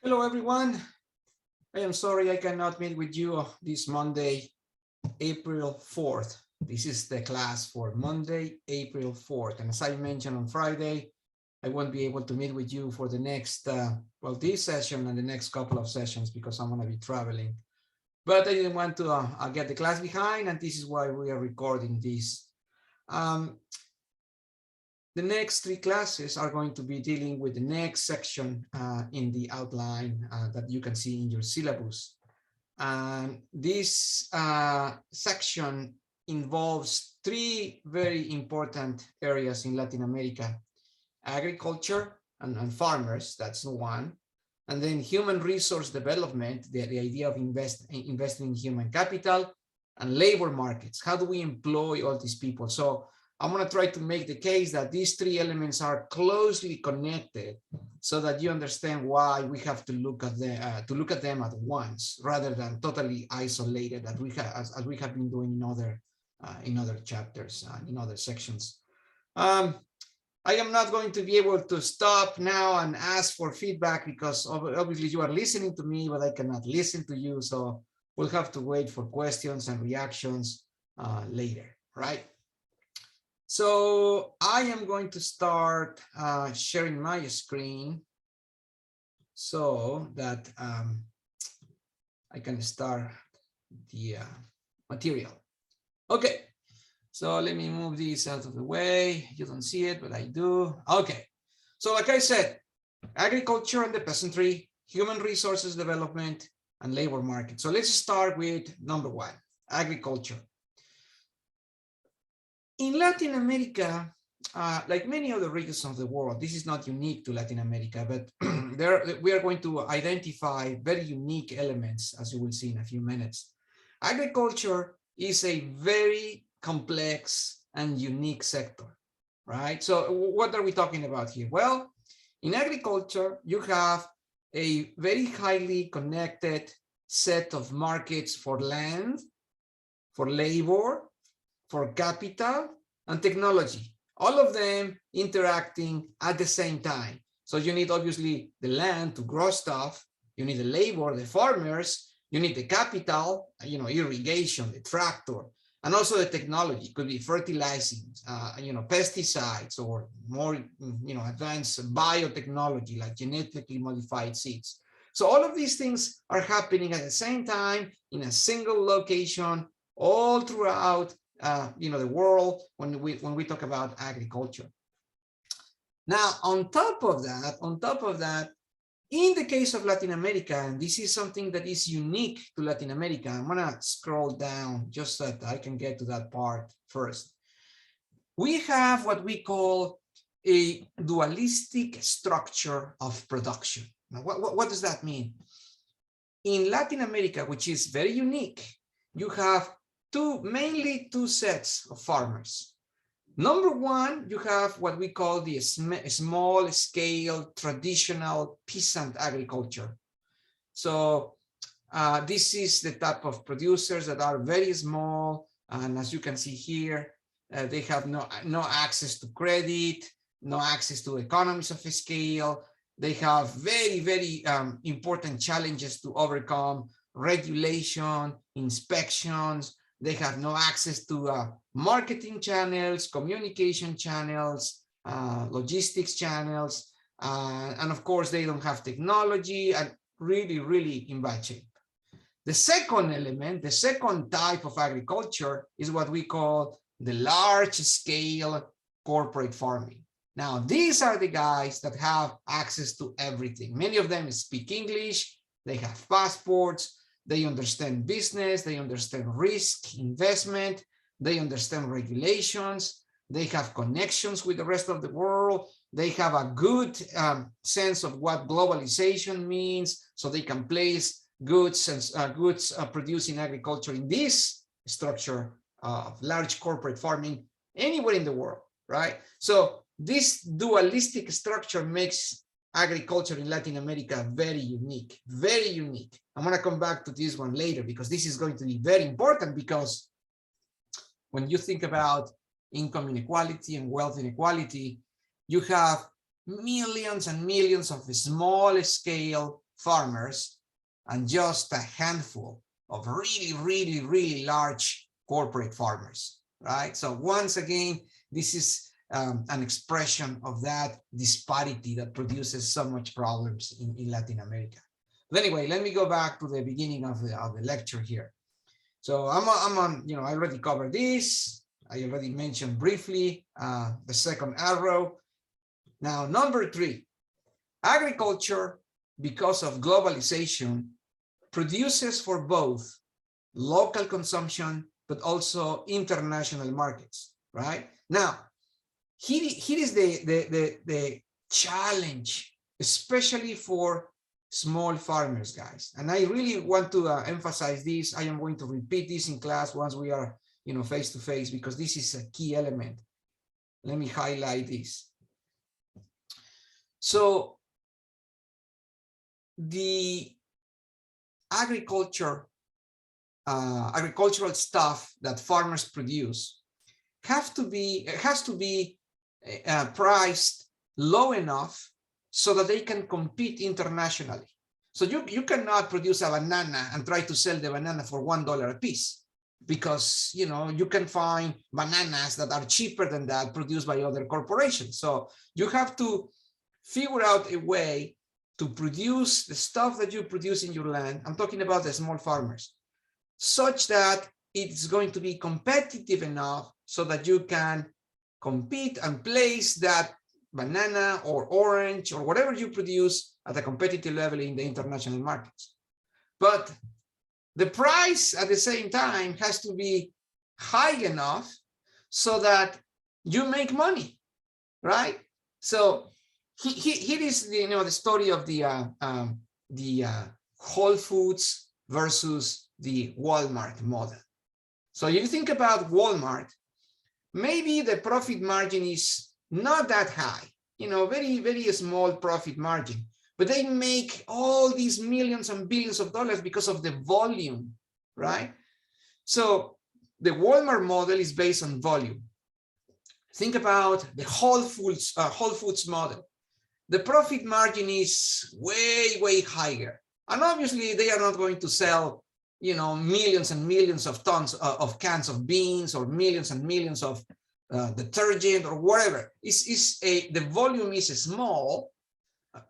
Hello, everyone. I am sorry I cannot meet with you this Monday, April 4th. This is the class for Monday, April 4th. And as I mentioned on Friday, I won't be able to meet with you for the next, this session and the next couple of sessions because I'm going to be traveling. But I didn't want to get the class behind, and this is why we are recording this. The next three classes are going to be dealing with the next section in the outline that you can see in your syllabus. And this section involves three very important areas in Latin America: agriculture and farmers, that's one. And then human resource development, the idea of investing in human capital, and labor markets. How do we employ all these people? So I'm going to try to make the case that these three elements are closely connected, so that you understand why we have to look at them at once, rather than totally isolated, that we have as we have been doing in other chapters, in other sections. I am not going to be able to stop now and ask for feedback, because obviously you are listening to me, but I cannot listen to you. So we'll have to wait for questions and reactions later, right? So I am going to start sharing my screen so that I can start the material. Okay, so let me move this out of the way. You don't see it, but I do. Okay, so like I said, agriculture and the peasantry, human resources development, and labor market. So let's start with number one, agriculture. In Latin America, like many other regions of the world, this is not unique to Latin America, but we are going to identify very unique elements, as you will see in a few minutes. Agriculture is a very complex and unique sector, right? So what are we talking about here? Well, in agriculture, you have a very highly connected set of markets for land, for labor, for capital, and technology, all of them interacting at the same time. So you need obviously the land to grow stuff, you need the labor, the farmers, you need the capital, irrigation, the tractor, and also the technology. It could be fertilizing, pesticides, or more, advanced biotechnology like genetically modified seeds. So all of these things are happening at the same time in a single location all throughout the world when we talk about agriculture. Now, on top of that, in the case of Latin America, and this is something that is unique to Latin America, I'm gonna scroll down just so that I can get to that part first. We have what we call a dualistic structure of production. Now, what does that mean? In Latin America, which is very unique, you have mainly two sets of farmers. Number one, you have what we call the small scale traditional peasant agriculture. So this is the type of producers that are very small, and as you can see here, they have no access to credit, no access to economies of scale. They have very, very important challenges to overcome: regulation, inspections. They have no access to marketing channels, communication channels, logistics channels, and of course, they don't have technology, and really, really in bad shape. The second element, the second type of agriculture, is what we call the large-scale corporate farming. Now, these are the guys that have access to everything. Many of them speak English, they have passports, they understand business, they understand risk, investment, they understand regulations, they have connections with the rest of the world, they have a good sense of what globalization means, so they can place goods produced in agriculture in this structure of large corporate farming anywhere in the world, right? So this dualistic structure makes agriculture in Latin America very unique, very unique. I'm going to come back to this one later, because this is going to be very important, because when you think about income inequality and wealth inequality, you have millions and millions of small scale farmers and just a handful of really, really, really large corporate farmers, right? So once again, this is an expression of that disparity that produces so much problems in Latin America. But anyway, let me go back to the beginning of the lecture here. So I'm on, I already covered this. I already mentioned briefly the second arrow. Now, number 3, agriculture, because of globalization, produces for both local consumption, but also international markets, right? Now, here is the challenge, especially for small farmers, guys. And I really want to emphasize this. I am going to repeat this in class once we are, face to face, because this is a key element. Let me highlight this. So the agricultural stuff that farmers produce has to be priced low enough so that they can compete internationally. So you cannot produce a banana and try to sell the banana for $1 a piece, because you can find bananas that are cheaper than that produced by other corporations. So you have to figure out a way to produce the stuff that you produce in your land. I'm talking about the small farmers, such that it's going to be competitive enough so that you can compete and place that banana or orange or whatever you produce at a competitive level in the international markets. But the price at the same time has to be high enough so that you make money, right? So here is the story of the Whole Foods versus the Walmart model. So if you think about Walmart, maybe the profit margin is not that high, very, very small profit margin, but they make all these millions and billions of dollars because of the volume, right? So the Walmart model is based on volume. Think about the Whole Foods model. The profit margin is way, way higher. And obviously they are not going to sell, millions and millions of tons of cans of beans, or millions and millions of detergent or whatever. The volume is small,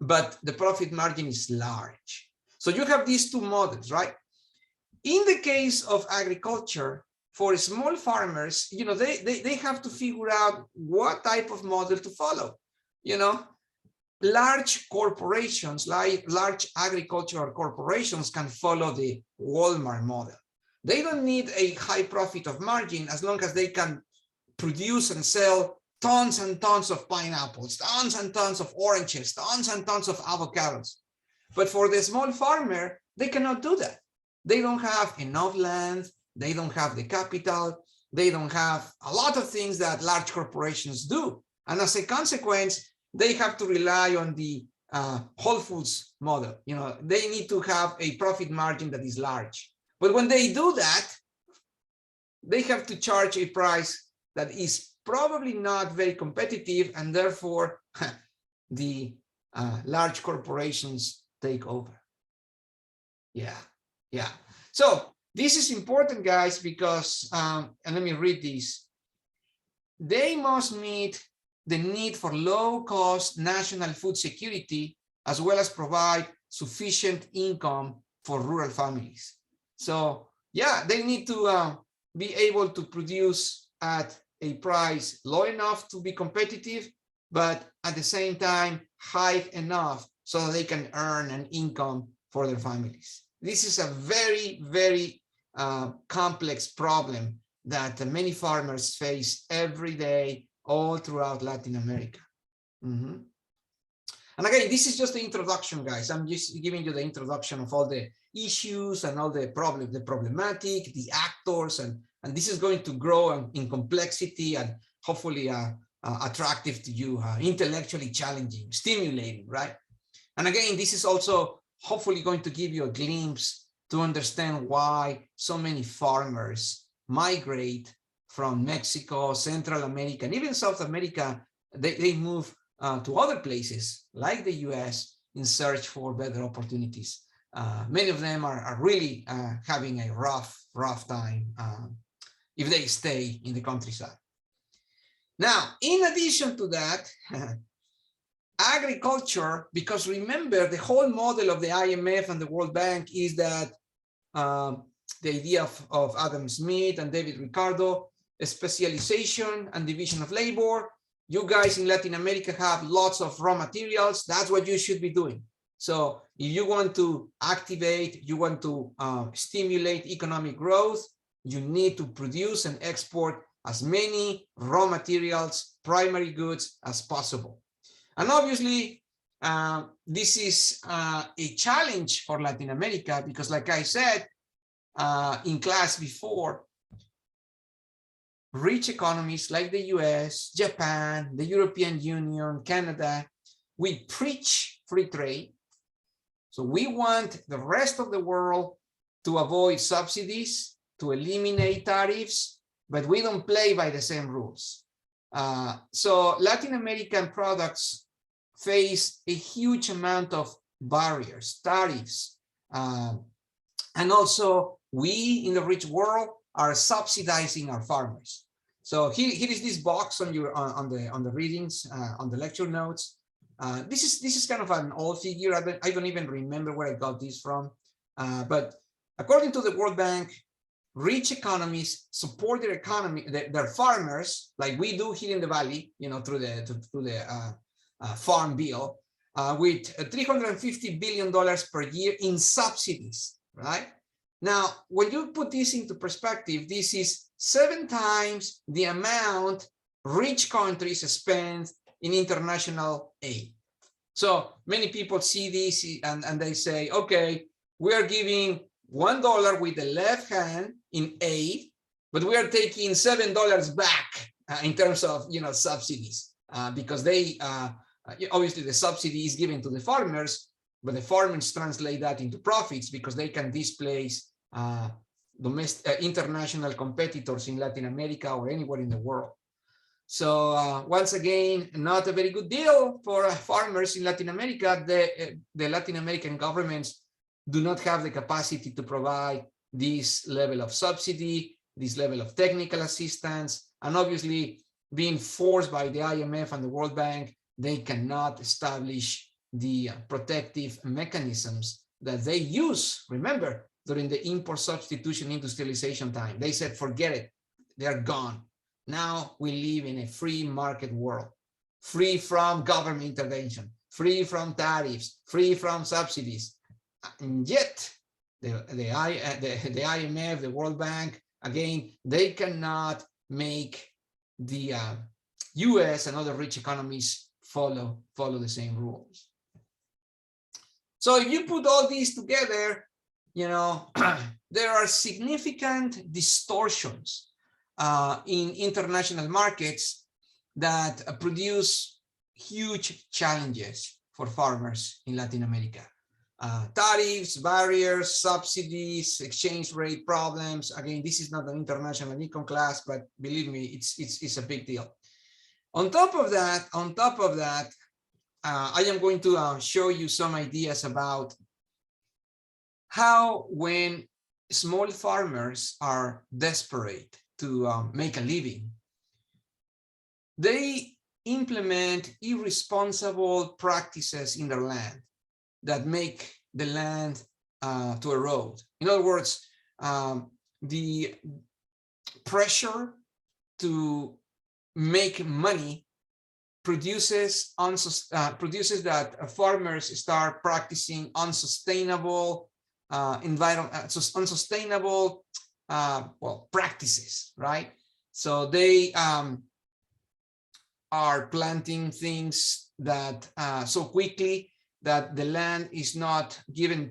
but the profit margin is large. So you have these two models, right? In the case of agriculture, for small farmers, they have to figure out what type of model to follow. Large corporations, like large agricultural corporations, can follow the Walmart model. They don't need a high profit of margin as long as they can produce and sell tons and tons of pineapples, tons and tons of oranges, tons and tons of avocados. But for the small farmer, they cannot do that. They don't have enough land, they don't have the capital, they don't have a lot of things that large corporations do. And as a consequence, they have to rely on the Whole Foods model. They need to have a profit margin that is large. But when they do that, they have to charge a price that is probably not very competitive, and therefore the large corporations take over. Yeah. So this is important, guys, because, and let me read this. They must meet the need for low-cost national food security, as well as provide sufficient income for rural families. So yeah, they need to be able to produce at a price low enough to be competitive, but at the same time high enough so that they can earn an income for their families. This is a very, very complex problem that many farmers face every day, all throughout Latin America. And again, this is just the introduction, guys. I'm just giving you the introduction of all the issues and all the problematic, the actors, and this is going to grow in complexity and hopefully attractive to you, intellectually challenging, stimulating, right? And again, this is also hopefully going to give you a glimpse to understand why so many farmers migrate from Mexico, Central America, and even South America. They move to other places like the US in search for better opportunities. Many of them are really having a rough time if they stay in the countryside. Now, in addition to that, agriculture, because remember, the whole model of the IMF and the World Bank is that the idea of Adam Smith and David Ricardo, a specialization and division of labor. You guys in Latin America have lots of raw materials. That's what you should be doing. So if you want to activate, you want to stimulate economic growth, you need to produce and export as many raw materials, primary goods as possible. And obviously, this is a challenge for Latin America because, like I said in class before, rich economies like the US, Japan, the European Union, Canada, we preach free trade. So we want the rest of the world to avoid subsidies, to eliminate tariffs, but we don't play by the same rules. So Latin American products face a huge amount of barriers, tariffs, and also we in the rich world are subsidizing our farmers. So here is this box on your on the readings on the lecture notes. This is kind of an old figure. I don't even remember where I got this from, but according to the World Bank, rich economies support their economy, their farmers, like we do here in the Valley, you know, through the Farm Bill, with $350 billion per year in subsidies, right? Now, when you put this into perspective, this is 7 times the amount rich countries spend in international aid. So many people see this and they say, okay, we are giving $1 with the left hand in aid, but we are taking $7 back in terms of, you know, subsidies, because they obviously the subsidy is given to the farmers, but the farmers translate that into profits because they can displace international competitors in Latin America or anywhere in the world. So once again, not a very good deal for farmers in Latin America. The Latin American governments do not have the capacity to provide this level of subsidy, this level of technical assistance, and obviously being forced by the IMF and the World Bank, they cannot establish the protective mechanisms that they use. Remember, during the import substitution industrialization time, they said, forget it, they're gone. Now we live in a free market world, free from government intervention, free from tariffs, free from subsidies. And yet the IMF, the World Bank, again, they cannot make the US and other rich economies follow the same rules. So if you put all these together, you know, there are significant distortions in international markets that produce huge challenges for farmers in Latin America. Tariffs, barriers, subsidies, exchange rate problems. Again, this is not an international econ class, but believe me, it's a big deal. On top of that, I am going to show you some ideas about how, when small farmers are desperate to make a living, they implement irresponsible practices in their land that make the land to erode. In other words, the pressure to make money produces that farmers start practicing unsustainable unsustainable practices, right? So they are planting things that so quickly that the land is not given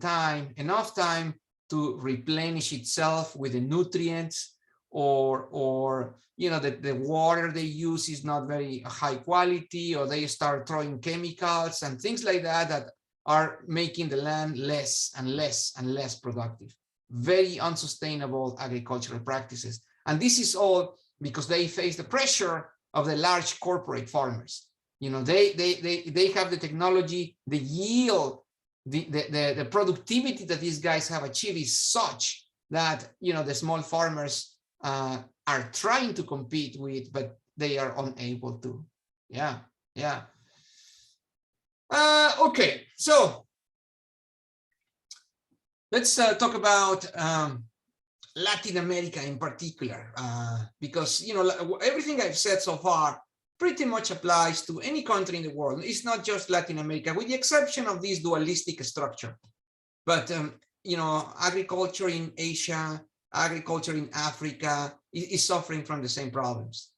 enough time to replenish itself with the nutrients, or you know, the water they use is not very high quality, or they start throwing chemicals and things like that that are making the land less and less and less productive. Very unsustainable agricultural practices. And this is all because they face the pressure of the large corporate farmers. You know, they have the technology, the yield, the productivity that these guys have achieved is such that, you know, the small farmers are trying to compete with, but they are unable to. Yeah, yeah. Okay, so let's talk about Latin America in particular, because, you know, everything I've said so far pretty much applies to any country in the world. It's not just Latin America, with the exception of this dualistic structure. But, you know, agriculture in Asia, agriculture in Africa is suffering from the same problems.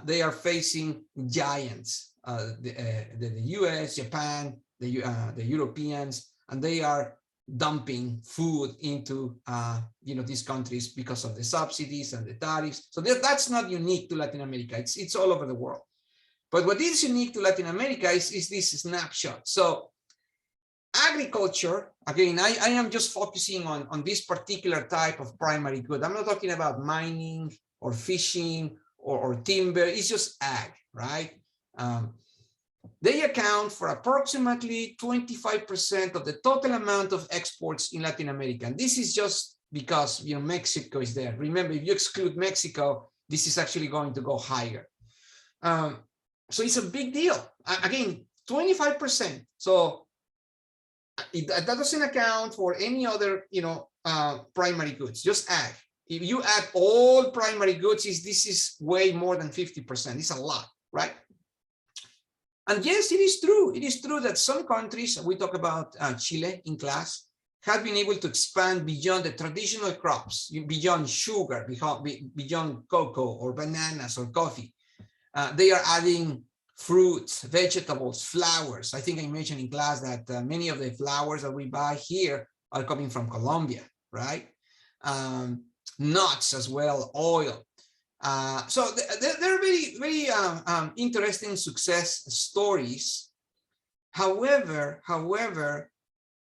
They are facing giants, the US, Japan, the Europeans, and they are dumping food into you know, these countries because of the subsidies and the tariffs. So that's not unique to Latin America. It's all over the world. But what is unique to Latin America is this snapshot. So agriculture, again, I am just focusing on this particular type of primary good. I'm not talking about mining or fishing or timber. It's just ag, right? They account for approximately 25% of the total amount of exports in Latin America. And this is just because, you know, Mexico is there. Remember, if you exclude Mexico, this is actually going to go higher. So it's a big deal. Again, 25%. So that doesn't account for any other, you know, primary goods, just ag. If you add all primary goods, this is way more than 50%. It's a lot, right? And yes, it is true. It is true that some countries, we talk about Chile in class, have been able to expand beyond the traditional crops, beyond sugar, beyond cocoa or bananas or coffee. They are adding fruits, vegetables, flowers. I think I mentioned in class that many of the flowers that we buy here are coming from Colombia, right? Nuts as well, oil. So they're very, very interesting success stories. However,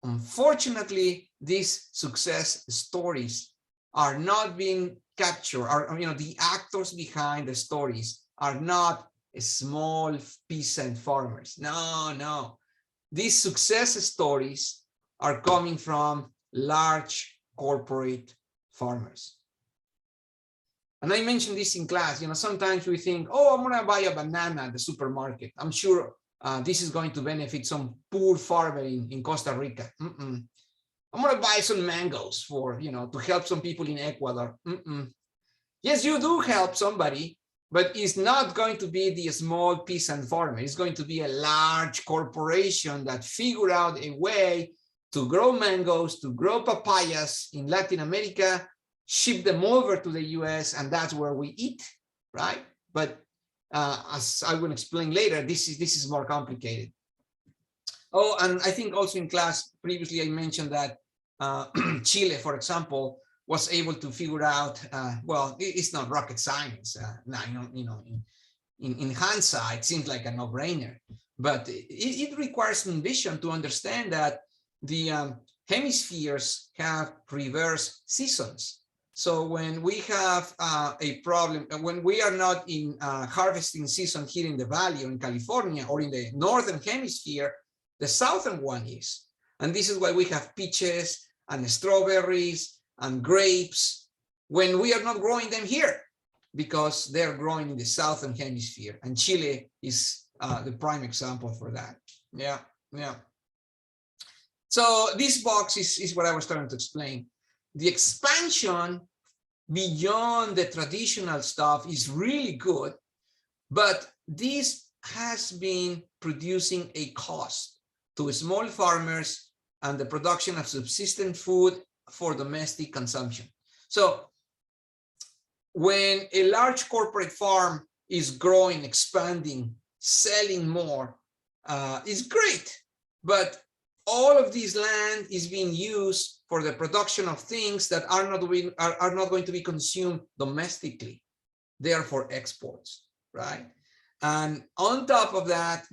unfortunately, these success stories are not being captured. Or, you know, the actors behind the stories are not small peasant farmers. No. These success stories are coming from large corporate farmers. And I mentioned this in class. You know, sometimes we think, oh, I'm going to buy a banana at the supermarket. I'm sure this is going to benefit some poor farmer in Costa Rica. I'm going to buy some mangoes for, you know, to help some people in Ecuador. Yes, you do help somebody, but it's not going to be the small peasant farmer. It's going to be a large corporation that figured out a way to grow mangoes, to grow papayas in Latin America, ship them over to the US, and that's where we eat, right? But as I will explain later, this is more complicated. Oh, and I think also in class previously I mentioned that Chile, for example, was able to figure out, well, it's not rocket science. Now, you know, in hindsight, it seems like a no-brainer, but it requires some vision to understand that the hemispheres have reverse seasons. So when we have a problem, when we are not in harvesting season here in the valley or in California or in the northern hemisphere, the southern one is. And this is why we have peaches and strawberries and grapes when we are not growing them here, because they're growing in the southern hemisphere. And Chile is the prime example for that. Yeah. So this box is what I was trying to explain. The expansion beyond the traditional stuff is really good, but this has been producing a cost to small farmers and the production of subsistence food for domestic consumption. So when a large corporate farm is growing, expanding, selling more, it's great, but all of this land is being used for the production of things that are not going to be consumed domestically. They are for exports, right? And on top of that,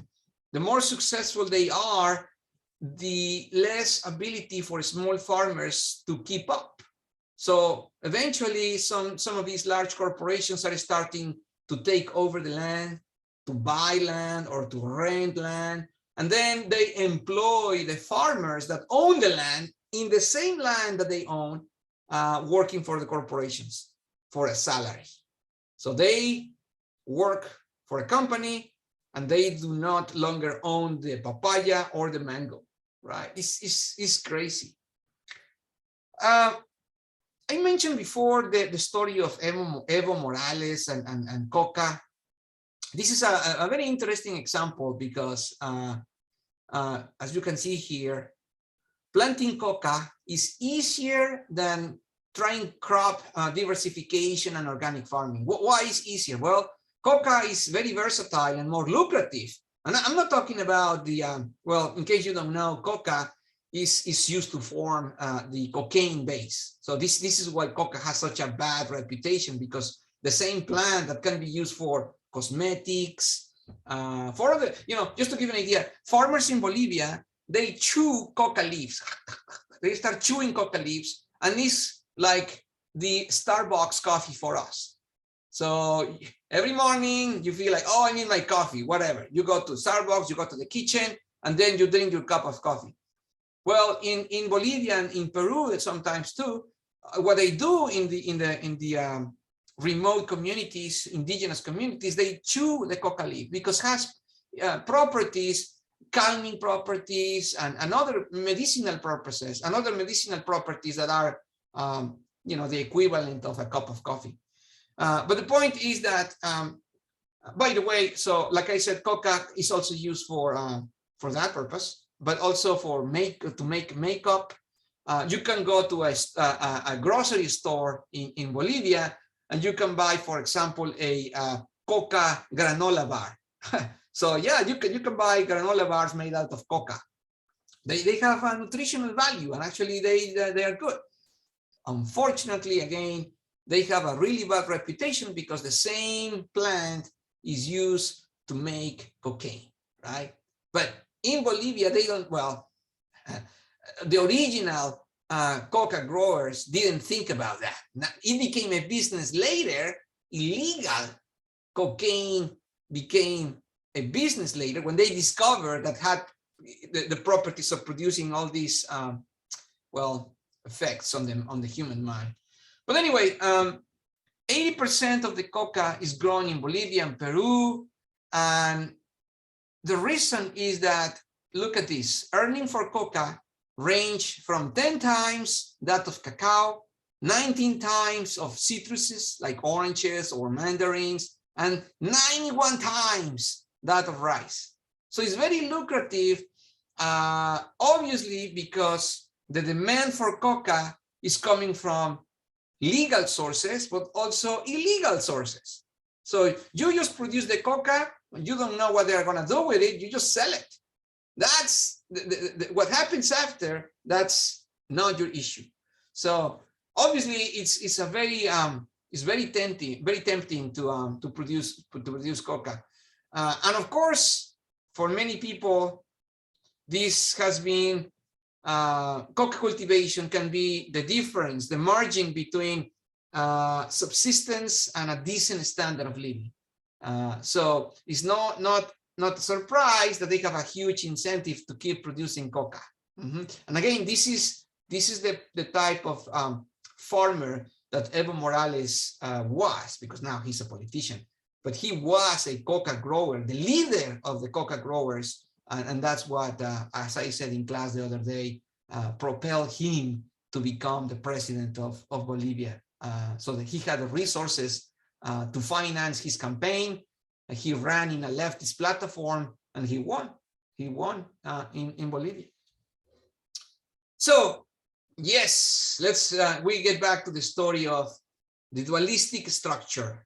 the more successful they are, the less ability for small farmers to keep up. So eventually, some of these large corporations are starting to take over the land, to buy land or to rent land. And then they employ the farmers that own the land in the same land that they own, working for the corporations for a salary. So they work for a company and they do not longer own the papaya or the mango, right? It's crazy. I mentioned before the story of Evo Morales and coca. This is a very interesting example because as you can see here, planting coca is easier than trying crop diversification and organic farming. Why is easier? Well, coca is very versatile and more lucrative. And I'm not talking about the, well, in case you don't know, coca is used to form the cocaine base. So this is why coca has such a bad reputation, because the same plant that can be used for cosmetics, for other, just to give an idea, farmers in Bolivia, they chew coca leaves. They start chewing coca leaves, and it's like the Starbucks coffee for us. So every morning you feel like, oh, I need my coffee, whatever. You go to Starbucks, you go to the kitchen, and then you drink your cup of coffee. Well, in Bolivia and in Peru sometimes too, what they do in the remote communities, indigenous communities, they chew the coca leaf because it has properties, calming properties, and other medicinal purposes, and other medicinal properties that are, the equivalent of a cup of coffee. But the point is that, by the way, so like I said, coca is also used for that purpose, but also to make makeup. You can go to a grocery store in Bolivia, and you can buy, for example, a coca granola bar. So yeah, you can buy granola bars made out of coca. They have a nutritional value, and actually they are good. Unfortunately, again, they have a really bad reputation because the same plant is used to make cocaine, right? But in Bolivia, they don't, well, the original coca growers didn't think about that. Now, it became a business later. Illegal cocaine became a business later when they discovered that had the properties of producing all these, effects on the human mind. But anyway, 80% of the coca is grown in Bolivia and Peru. And the reason is that, look at this, earnings for coca range from 10 times that of cacao, 19 times of citruses like oranges or mandarins, and 91 times that of rice. So it's very lucrative, obviously, because the demand for coca is coming from legal sources, but also illegal sources. So you just produce the coca, you don't know what they're going to do with it, you just sell it. That's what happens after. That's not your issue. So obviously, it's a very it's very tempting to produce coca, and of course, for many people, this has been coca cultivation can be the difference, the margin between subsistence and a decent standard of living. So it's not a surprise that they have a huge incentive to keep producing coca. And again, this is the type of farmer that Evo Morales was, because now he's a politician, but he was a coca grower, the leader of the coca growers, and that's what, as I said in class the other day, propelled him to become the president of Bolivia, so that he had the resources to finance his campaign. He ran in a leftist platform and he won. He won in Bolivia. So yes, we get back to the story of the dualistic structure.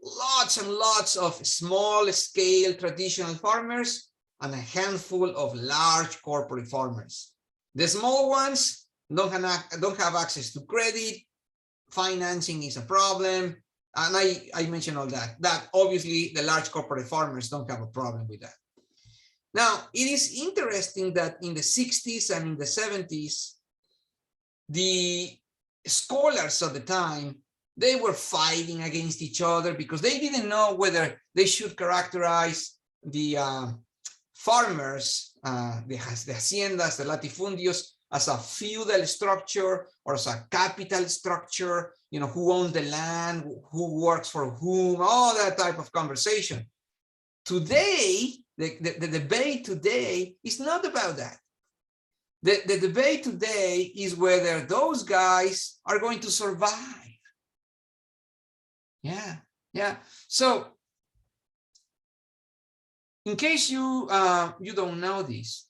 Lots and lots of small scale traditional farmers and a handful of large corporate farmers. The small ones don't have access to credit. Financing is a problem. And I mentioned all that. That obviously the large corporate farmers don't have a problem with that. Now, it is interesting that in the 60s and in the 70s, the scholars of the time, They were fighting against each other because they didn't know whether they should characterize the farmers, the haciendas, the latifundios, as a feudal structure or as a capital structure, you know, who owns the land, who works for whom, all that type of conversation. Today, the debate today is not about that. The debate today is whether those guys are going to survive. Yeah. So, in case you don't know this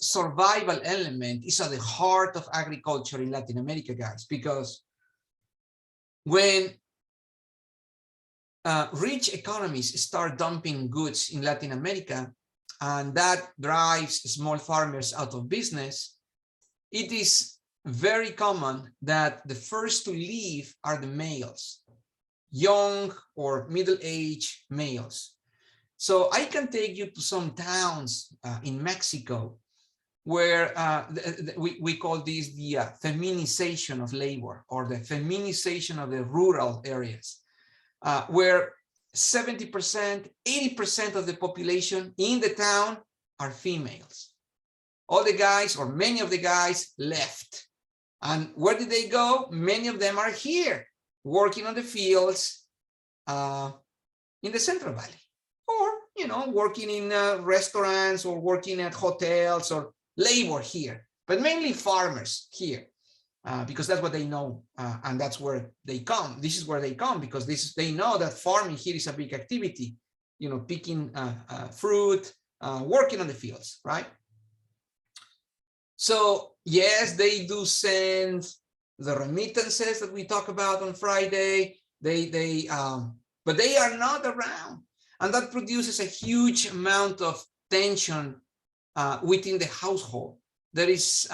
survival element is at the heart of agriculture in Latin America, guys, because when rich economies start dumping goods in Latin America, and that drives small farmers out of business, it is very common that the first to leave are the males, young or middle-aged males. So I can take you to some towns in Mexico where we call this the feminization of labor, or the feminization of the rural areas, where 70%, 80% of the population in the town are females. All the guys, or many of the guys, left. And where did they go? Many of them are here, working on the fields in the Central Valley, or, you know, working in restaurants, or working at hotels, or labor here, but mainly farmers here. Because that's what they know, and that's where they come. This is where they come, because they know that farming here is a big activity, you know, picking fruit, working on the fields, right? So yes, they do send the remittances that we talk about on Friday. But they are not around, and that produces a huge amount of tension within the household. There is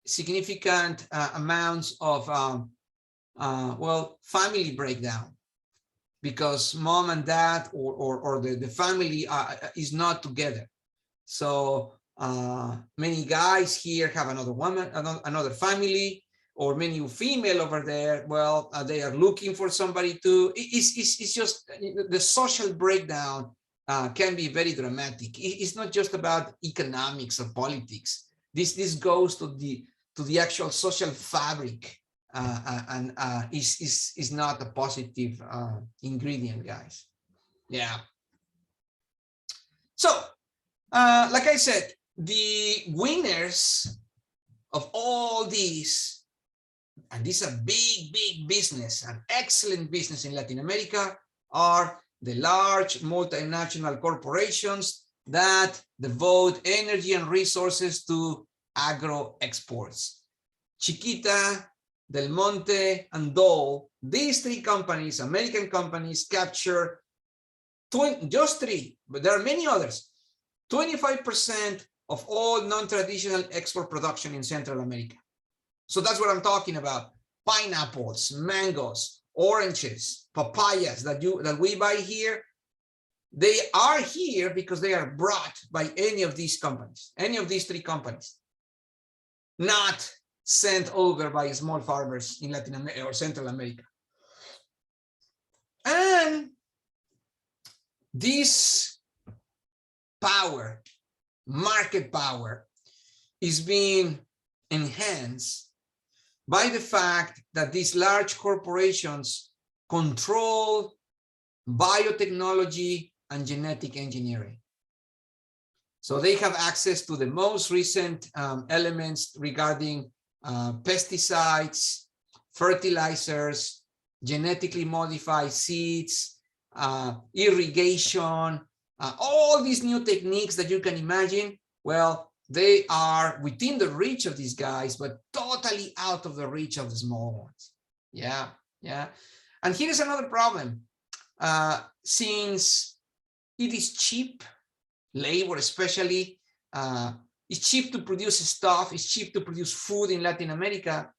significant amounts of family breakdown, because mom and dad or the family is not together. So many guys here have another woman, another family, or many female over there. Well, they are looking for somebody to. It's just the social breakdown can be very dramatic. It's not just about economics or politics. This goes to the actual social fabric, and is not a positive ingredient, guys. Yeah. So, like I said, the winners of all these, and this is a big business, an excellent business in Latin America, are the large multinational corporations that devote energy and resources to agro exports. Chiquita, Del Monte, and Dole, these three companies, American companies, capture just three, but there are many others, 25% of all non-traditional export production in Central America. So that's what I'm talking about. Pineapples, mangoes, oranges, papayas that we buy here, they are here because they are brought by any of these companies, any of these three companies, not sent over by small farmers in Latin America or Central America. And this power, market power, is being enhanced by the fact that these large corporations control biotechnology and genetic engineering. So they have access to the most recent elements regarding pesticides, fertilizers, genetically modified seeds, irrigation, all these new techniques that you can imagine. Well, they are within the reach of these guys, but totally out of the reach of the small ones. Yeah. And here's another problem. Since it is cheap, labor especially, it's cheap to produce stuff, it's cheap to produce food in Latin America,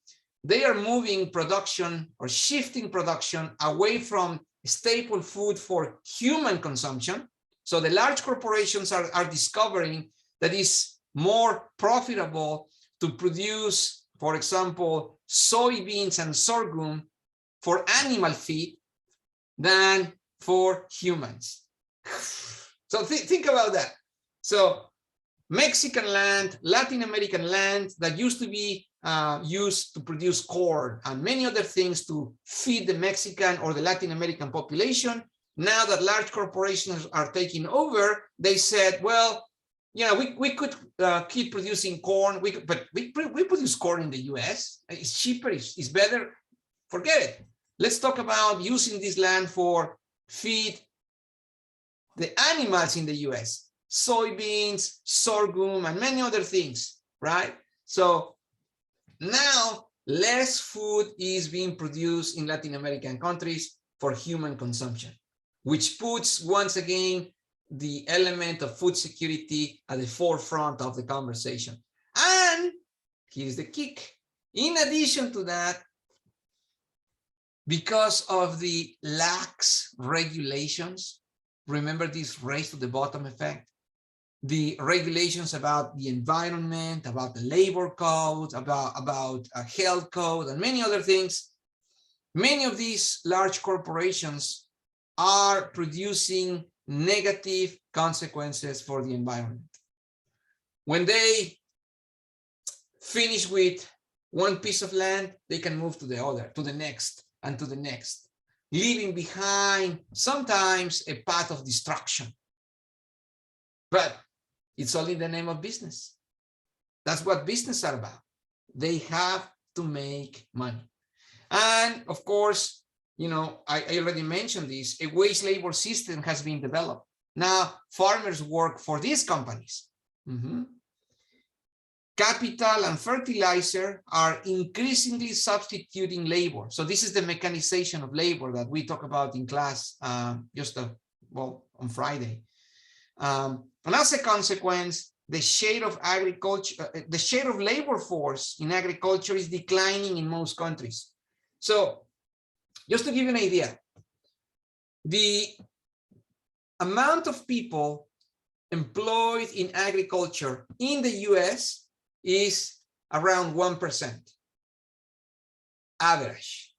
they are moving production or shifting production away from staple food for human consumption. So the large corporations are discovering that it's more profitable to produce, for example, soybeans and sorghum for animal feed than for humans. So think about that. So Mexican land, Latin American land that used to be used to produce corn and many other things to feed the Mexican or the Latin American population. Now that large corporations are taking over, they said, well, we could keep producing corn, but we produce corn in the US. It's cheaper, it's better. Forget it. Let's talk about using this land for feed the animals in the US, soybeans, sorghum, and many other things, right? So now less food is being produced in Latin American countries for human consumption, which puts once again the element of food security at the forefront of the conversation. And here's the kick. In addition to that, because of the lax regulations, remember this race to the bottom effect, the regulations about the environment, about the labor code, about a health code, and many other things, many of these large corporations are producing negative consequences for the environment. When they finish with one piece of land, they can move to the other, to the next, and to the next, leaving behind sometimes a path of destruction. But it's all in the name of business. That's what business are about. They have to make money. And of course, I already mentioned this, a wage labor system has been developed. Now, farmers work for these companies. Capital and fertilizer are increasingly substituting labor. So this is the mechanization of labor that we talk about in class on Friday. And as a consequence, the share of agriculture, the share of labor force in agriculture is declining in most countries. So just to give you an idea, the amount of people employed in agriculture in the US is around 1% average.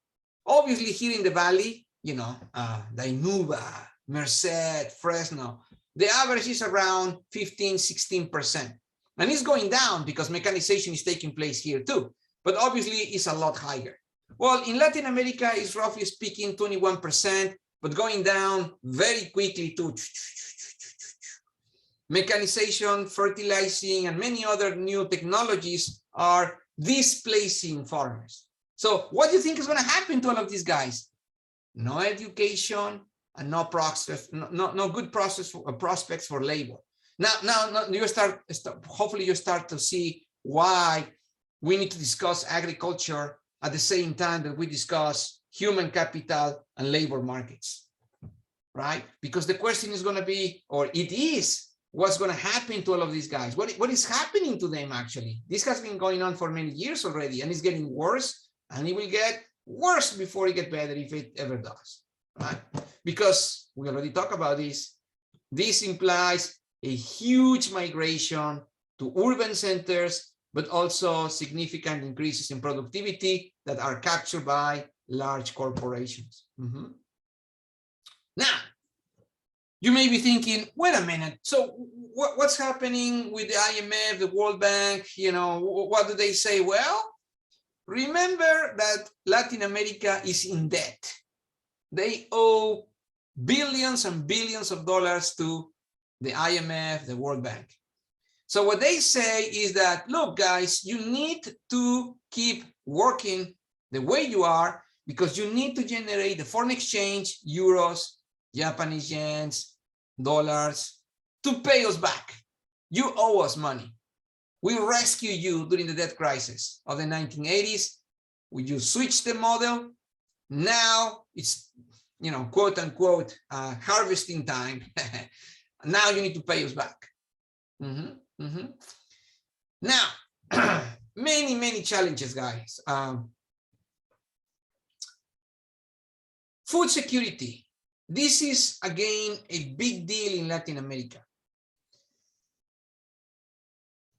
Obviously here in the Valley, Dinuba, Merced, Fresno, the average is around 15, 16%. And it's going down because mechanization is taking place here too. But obviously it's a lot higher. Well, in Latin America, it's roughly speaking 21%, but going down very quickly to mechanization, fertilizing, and many other new technologies are displacing farmers. So what do you think is going to happen to all of these guys? No education and no good prospects for labor. Now you hopefully you start to see why we need to discuss agriculture at the same time that we discuss human capital and labor markets, right? Because the question is going to be, or it is, what's going to happen to all of these guys? What is happening to them actually? This has been going on for many years already, and it's getting worse, and it will get worse before it gets better if it ever does, right? Because we already talked about this. This implies a huge migration to urban centers, but also significant increases in productivity that are captured by large corporations. Now, you may be thinking, wait a minute, so what's happening with the IMF, the World Bank, what do they say? Well, remember that Latin America is in debt. They owe billions and billions of dollars to the IMF, the World Bank. So what they say is that, look, guys, you need to keep working the way you are because you need to generate the foreign exchange, euros, Japanese yens, dollars, to pay us back. You owe us money. We rescued you during the debt crisis of the 1980s. You switched the model. Now it's, quote unquote, harvesting time. Now you need to pay us back. Now, many challenges, guys. Food security. This is, again, a big deal in Latin America.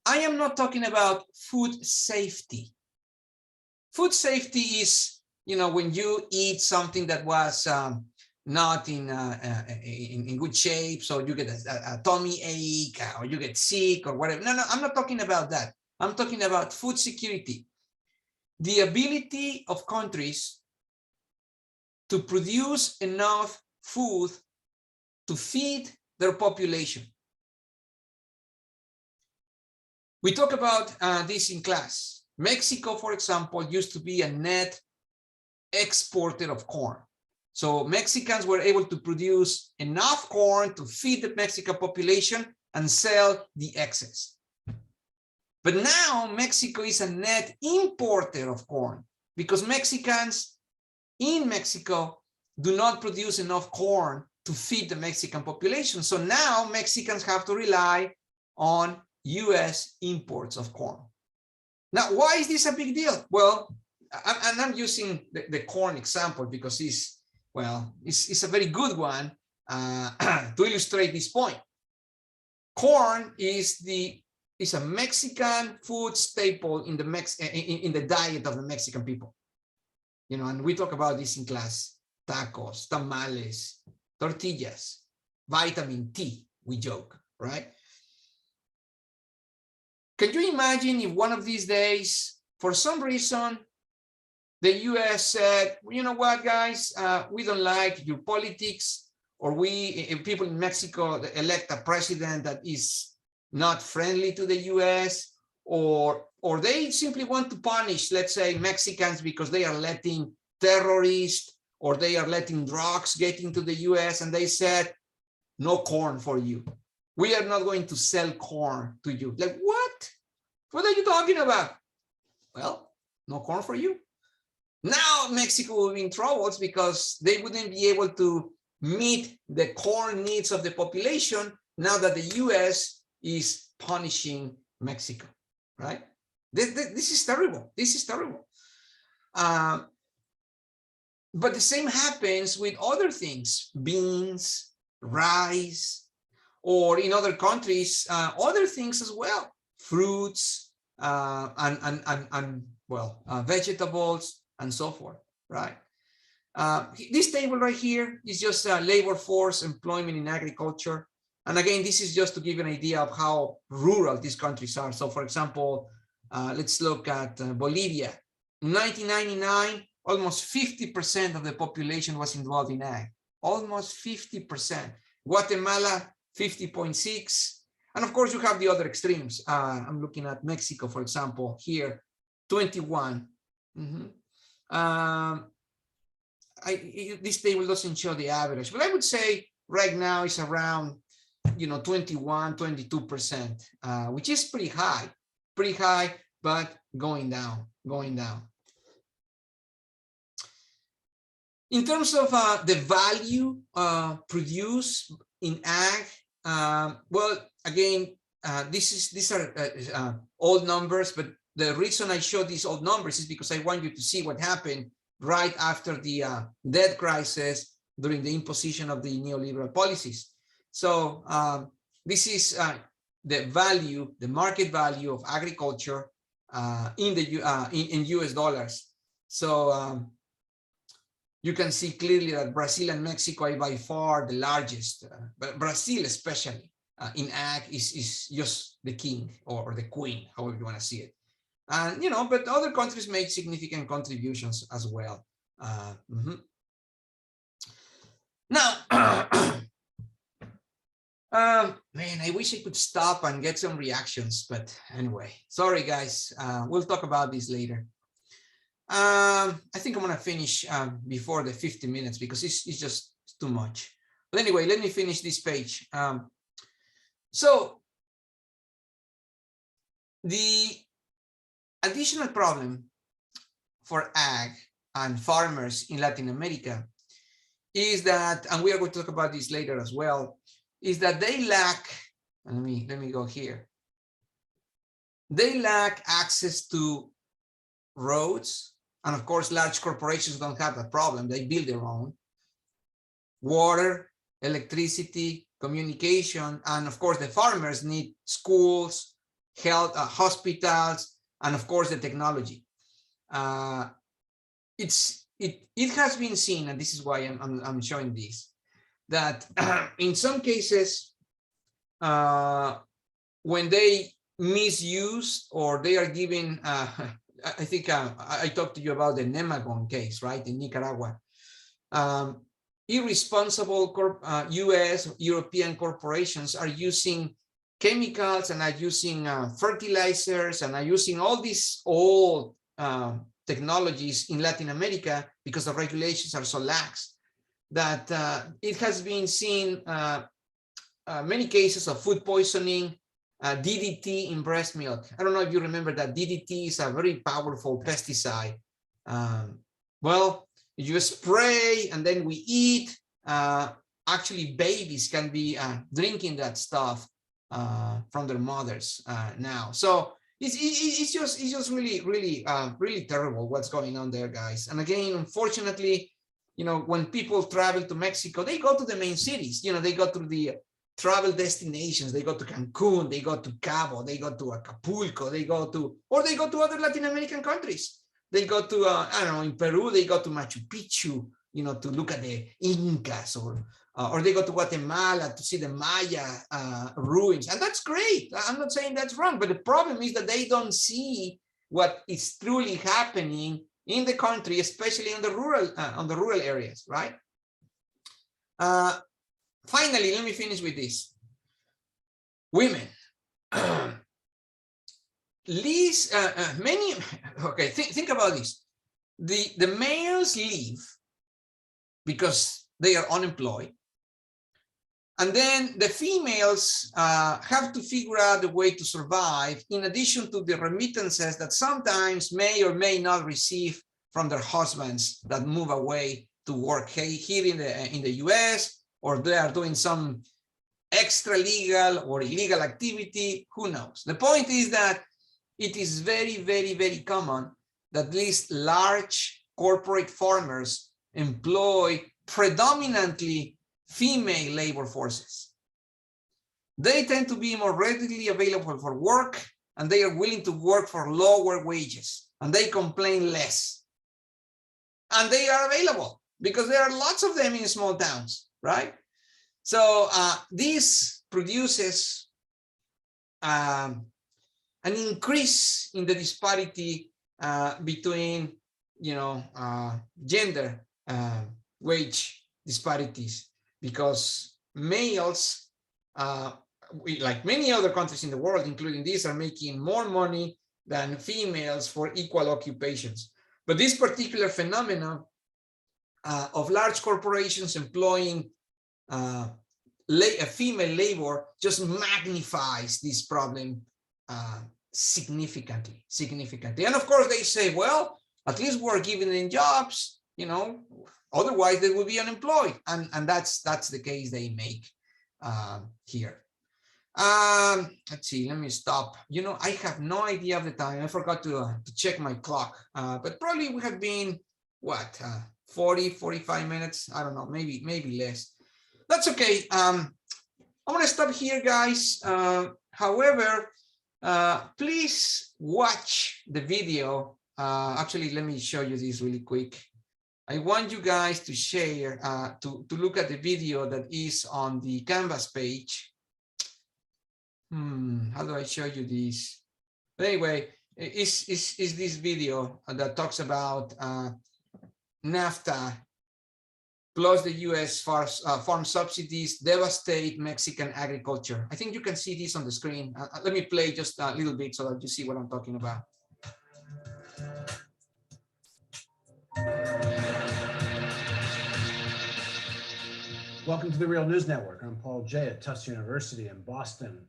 I am not talking about food safety. Food safety is, when you eat something that was not in good shape, so you get a tummy ache or you get sick or whatever. No, I'm not talking about that. I'm talking about food security. The ability of countries to produce enough food to feed their population. We talk about this in class. Mexico, for example, used to be a net exporter of corn. So Mexicans were able to produce enough corn to feed the Mexican population and sell the excess. But now Mexico is a net importer of corn because Mexicans in Mexico do not produce enough corn to feed the Mexican population. So now Mexicans have to rely on US imports of corn. Now, why is this a big deal? Well, I'm using the corn example because it's a very good one to illustrate this point. Corn is a Mexican food staple in the diet of the Mexican people. And we talk about this in class: tacos, tamales, tortillas, vitamin T, we joke, right? Can you imagine if one of these days, for some reason, the US said, well, you know what, guys, we don't like your politics, or people in Mexico elect a president that is not friendly to the US, or they simply want to punish, let's say, Mexicans because they are letting terrorists or they are letting drugs get into the US, and they said, no corn for you. We are not going to sell corn to you. Like, what? What are you talking about? Well, no corn for you. Now Mexico will be in troubles because they wouldn't be able to meet the corn needs of the population now that the US is punishing Mexico, right? This is terrible. This is terrible. But the same happens with other things: beans, rice, or in other countries, other things as well, fruits, vegetables, and so forth, right? This table right here is just labor force employment in agriculture. And again, this is just to give an idea of how rural these countries are. So for example, let's look at Bolivia. In 1999, almost 50% of the population was involved in ag, almost 50%. Guatemala, 50.6. And of course, you have the other extremes. I'm looking at Mexico, for example, here, 21. This table doesn't show the average, but I would say right now it's around 21, 22%, which is pretty high, but going down. In terms of the value produced in ag, well, again, these are old numbers, but the reason I show these old numbers is because I want you to see what happened right after the debt crisis during the imposition of the neoliberal policies. So this is the value, the market value of agriculture in US dollars. So you can see clearly that Brazil and Mexico are by far the largest, but Brazil especially in ag is just the king or the queen, however you want to see it. And but other countries made significant contributions as well. Now, man, I wish I could stop and get some reactions, but anyway, sorry guys. We'll talk about this later. I think I'm gonna finish before the 50 minutes because it's just too much. But anyway, let me finish this page. So the additional problem for ag and farmers in Latin America is that, and we are going to talk about this later as well, is that they lack, let me go here. They lack access to roads, and of course, large corporations don't have that problem. They build their own. Water, electricity, communication, and of course, the farmers need schools, health, hospitals, and of course, the technology. it has been seen, and this is why I'm showing this, that in some cases, when they misuse or they are given, I think I talked to you about the Nemagon case, right, in Nicaragua. Irresponsible US, European corporations are using chemicals and are using fertilizers and are using all these old technologies in Latin America because the regulations are so lax that it has been seen many cases of food poisoning, DDT in breast milk. I don't know if you remember that DDT is a very powerful pesticide. Well, you spray and then we eat. Actually, babies can be drinking that stuff from their mothers now. So it's just really terrible what's going on there, guys. And again, unfortunately, you know, when people travel to Mexico, they go to the main cities. You know, they go to the travel destinations. They go to Cancun, they go to Cabo, they go to Acapulco, they go to other Latin American countries. They go to, I don't know, in Peru, they go to Machu Picchu, you know, to look at the Incas, or they go to Guatemala to see the Maya ruins. And that's great. I'm not saying that's wrong, but the problem is that they don't see what is truly happening in the country, especially in the rural areas, right? Finally, let me finish with this. Women. Think about this. The males leave because they are unemployed. And then the females have to figure out a way to survive, in addition to the remittances that sometimes may or may not receive from their husbands that move away to work here in the US, or they are doing some extra legal or illegal activity, who knows? The point is that it is very common that these large corporate farmers employ predominantly female labor forces. They tend to be more readily available for work, and they are willing to work for lower wages, and they complain less. And they are available because there are lots of them in small towns, right? So this produces an increase in the disparity between, you know, gender wage disparities, because males, like many other countries in the world, including these, are making more money than females for equal occupations. But this particular phenomenon of large corporations employing female labor just magnifies this problem significantly. And of course they say, well, at least we're giving them jobs, you know, otherwise they will be unemployed. And that's the case they make here. Let's see, let me stop. You know, I have no idea of the time. I forgot to check my clock, but probably we have been, what, 40-45 minutes. I don't know, maybe less. That's okay. I'm gonna stop here, guys. However, please watch the video. Actually, let me show you this really quick. I want you guys to share, to look at the video that is on the Canvas page. How do I show you this? But anyway, is this video that talks about NAFTA plus the US farm subsidies devastate Mexican agriculture. I think you can see this on the screen. Let me play just a little bit so that you see what I'm talking about. Welcome to the Real News Network. I'm Paul Jay at Tufts University in Boston.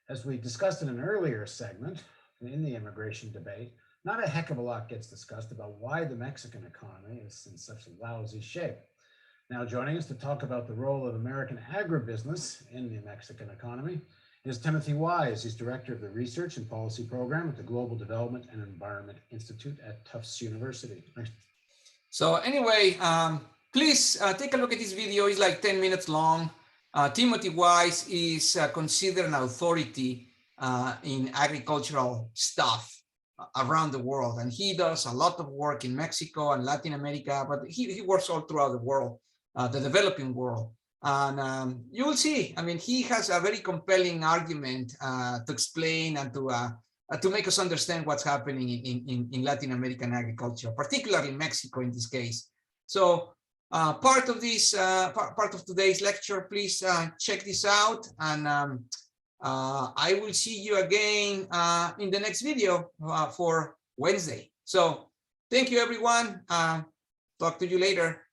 As we discussed in an earlier segment in the immigration debate, not a heck of a lot gets discussed about why the Mexican economy is in such lousy shape. Now joining us to talk about the role of American agribusiness in the Mexican economy is Timothy Wise. He's director of the Research and Policy Program at the Global Development and Environment Institute at Tufts University. So anyway, please take a look at this video. It's like 10 minutes long. Timothy Wise is considered an authority in agricultural stuff around the world, and he does a lot of work in Mexico and Latin America, but he works all throughout the world, the developing world. And you will see, I mean, he has a very compelling argument to explain and to make us understand what's happening in Latin American agriculture, particularly Mexico in this case. So part of this, part of today's lecture, please check this out, and I will see you again in the next video for Wednesday. So thank you, everyone. Talk to you later.